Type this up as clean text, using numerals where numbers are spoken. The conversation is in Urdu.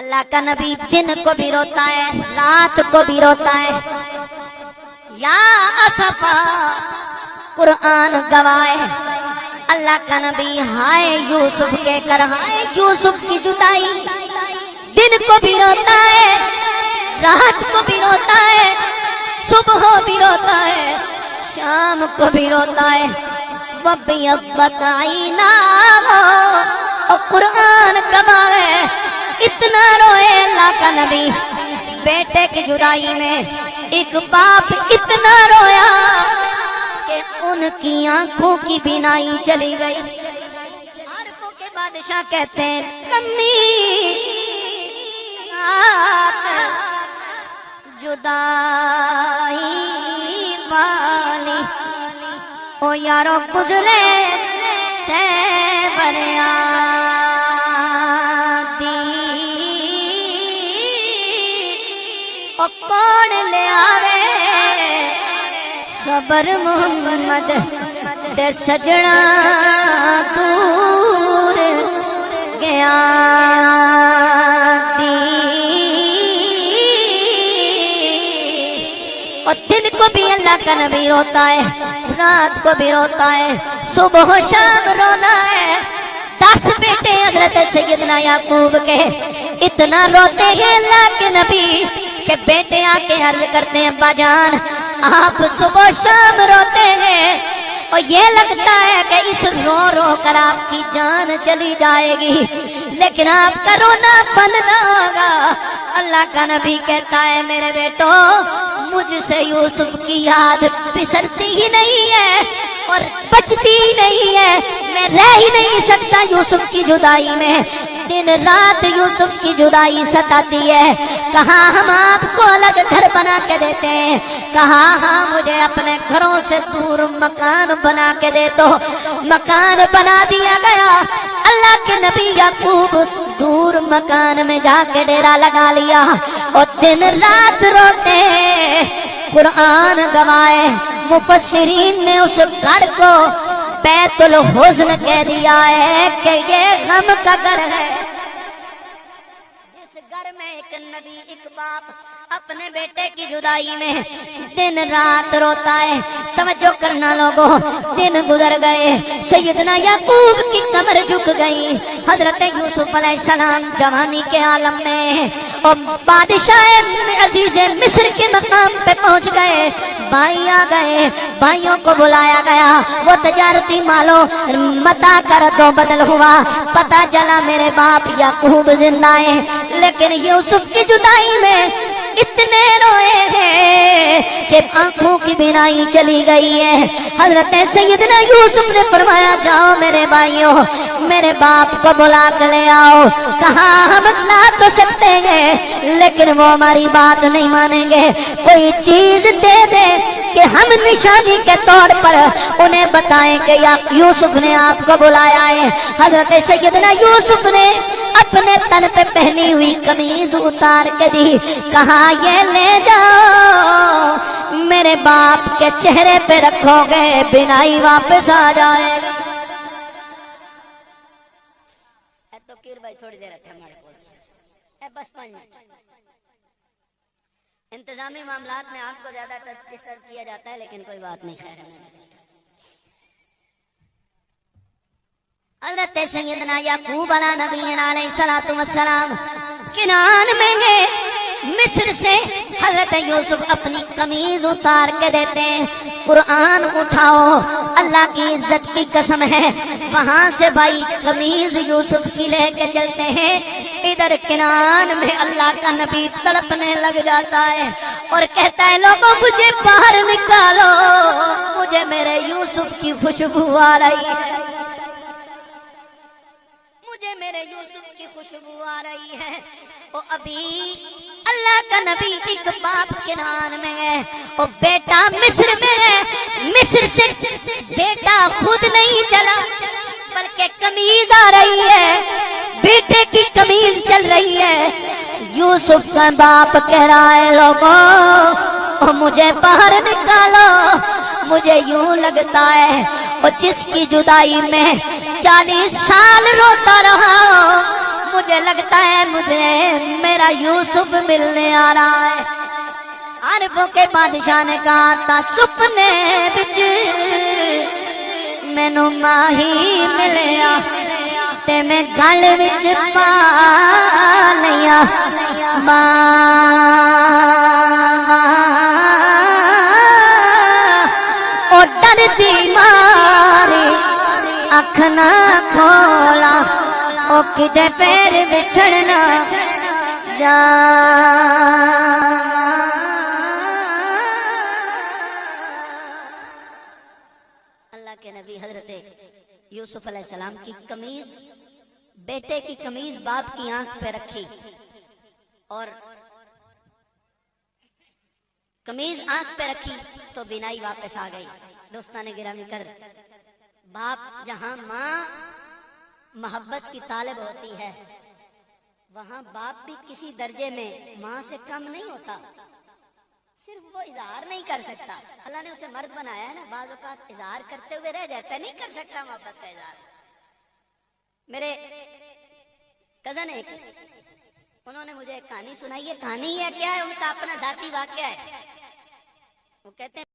اللہ کا نبی دن کو بھی روتا ہے، رات کو بھی روتا ہے۔ یا اسفا قرآن گواہ، اللہ کا نبی ہائے یوسف کے کر، ہائے یوسف کی جدائی، دن کو بھی روتا ہے، رات کو بھی روتا ہے، صبح بھی روتا ہے، شام کو بھی روتا ہے۔ وَبِيَضَّتْ عَيْنَاهُ، اور قرآن گواہ ہے اتنا روئے اللہ کا نبی بیٹے کی جدائی میں۔ ایک باپ اتنا رویا کہ ان کی آنکھوں کی بینائی چلی گئی۔ عربوں کے بادشاہ کہتے ہیں امی جدائی والی او یارو گزرے سے کون لے آوے خبر محمد دے سجنا دور گیا دی۔ اور دن کو بھی اللہ کا نبی روتا ہے، رات کو بھی روتا ہے، صبح و شام رونا ہے۔ 10 بیٹے حضرت سیدنا یعقوب کے اتنا روتے ہیں اللہ کے نبی کہ بیٹے آ کے عرض کرتے ہیں ابا جان آپ صبح شام روتے ہیں اور یہ لگتا ہے کہ اس رو رو کر آپ کی جان چلی جائے گی، لیکن آپ کا رونا بند نہ ہوگا۔ اللہ کا نبی کہتا ہے میرے بیٹو مجھ سے یوسف کی یاد بسرتی ہی نہیں ہے اور بچتی ہی نہیں ہے، میں رہ ہی نہیں سکتا یوسف کی جدائی میں۔ دن رات یوسف کی جدائی ستاتی ہے۔ کہاں ہم آپ کو الگ گھر بنا کے دیتے ہیں، کہاں ہاں مجھے اپنے گھروں سے دور مکان بنا کے دے دو، مکان بنا دیا گیا۔ اللہ کے نبی یعقوب دور مکان میں جا کے ڈیرا لگا لیا اور دن رات روتے ہیں۔ قرآن گواہ، مفسرین نے اس گھر کو بیت الحزن کہہ دیا ہے کہ یہ غم کا گھر ہے۔ جس گھر میں ایک نبی ایک باپ اپنے بیٹے کی جدائی میں دن رات روتا ہے۔ توجہ کرنا لوگوں، دن گزر گئے، سیدنا یعقوب کی کمر جھک گئی۔ حضرت یوسف علیہ السلام جوانی کے عالم میں اور بادشاہ عزیز مصر کے مقام پہ پہنچ گئے۔ بھائی آ گئے، بھائیوں کو بلایا گیا، وہ تجارتی مالوں متاع کا رد و بدل ہوا۔ پتہ چلا میرے باپ یعقوب زندہ ہے، لیکن یوسف کی جدائی میں اتنے روئے ہیں کہ آنکھوں کی بینائی چلی گئی ہے۔ حضرت سیدنا یوسف نے فرمایا جاؤ میرے بھائیوں میرے باپ کو بلا کے لے آؤ۔ کہا ہم لا تو سکتے ہیں لیکن وہ ہماری بات نہیں مانیں گے، کوئی چیز دے دے کہ ہم نشانی کے طور پر انہیں بتائیں کہ یوسف نے آپ کو بلایا ہے۔ حضرت سیدنا یوسف نے اپنے تن پہ پہنی ہوئی قمیض اتار کے دی، کہا یہ لے جاؤ میرے باپ کے چہرے پہ رکھو گے بینائی واپس آ جائے گا۔ تو کیر بھائی تھوڑی دیر رکھے ہمارے کو بس 5 منٹ۔ انتظامی معاملات میں آپ کو زیادہ ڈسٹرب کیا جاتا ہے لیکن کوئی بات نہیں، خیر ہے۔ حضرت سیدنا یعقوب علیہ نبینا علیہ السلام کنعان میں گئے، مصر سے حضرت یوسف اپنی قمیض اتار کے دیتے ہیں۔ قرآن اٹھاؤ، اللہ کی عزت کی قسم ہے، وہاں سے بھائی قمیض یوسف کی لے کے چلتے ہیں۔ ادھر کنعان میں اللہ کا نبی تڑپنے لگ جاتا ہے اور کہتا ہے لوگوں مجھے باہر نکالو، مجھے میرے یوسف کی خوشبو آ رہی ہے، مجھے میرے یوسف کی خوشبو آ رہی ہے۔ اور ابھی اللہ کا نبی ایک باپ کنعان میں ہے اور بیٹا مصر میں ہے۔ مصر سے بیٹا خود نہیں چلا بلکہ قمیض آ رہی ہے، بیٹے کی قمیض چل رہی ہے۔ یوسف کا باپ کہہ رہا ہے لوگوں مجھے باہر نکالو، مجھے یوں لگتا ہے اور جس کی جدائی میں 40 سال روتا رہا مجھے لگتا ہے مجھے میرا یوسف ملنے آ رہا ہے. عارفوں کے بادشاہ نے کہا تھا سپنے بچ مینوں ماہی ملیا تے میں گل وچ پا لیا او ڈردی ماری اکھ نہ کھولا او کدے پیر بچھڑنا جا. اللہ کے نبی حضرت یوسف علیہ السلام کی قمیض بیٹے کی قمیض باپ کی آنکھ پہ رکھی اور قمیض آنکھ پہ رکھی تو بینائی واپس آ گئی. دوستان گرامی قدر باپ جہاں ماں محبت کی طالب ہوتی ہے وہاں باپ بھی کسی درجے میں ماں سے کم نہیں ہوتا. صرف وہ اظہار نہیں کر سکتا. اللہ نے اسے مرد بنایا ہے نا, بعض اوقات اظہار کرتے ہوئے رہ جاتا ہے, نہیں کر سکتا محبت کا اظہار. میرے کزن ایک انہوں نے مجھے ایک کہانی سنائی ہے. کہانی ہے کیا ہے, ان کا اپنا ذاتی واقعہ ہے. وہ کہتے ہیں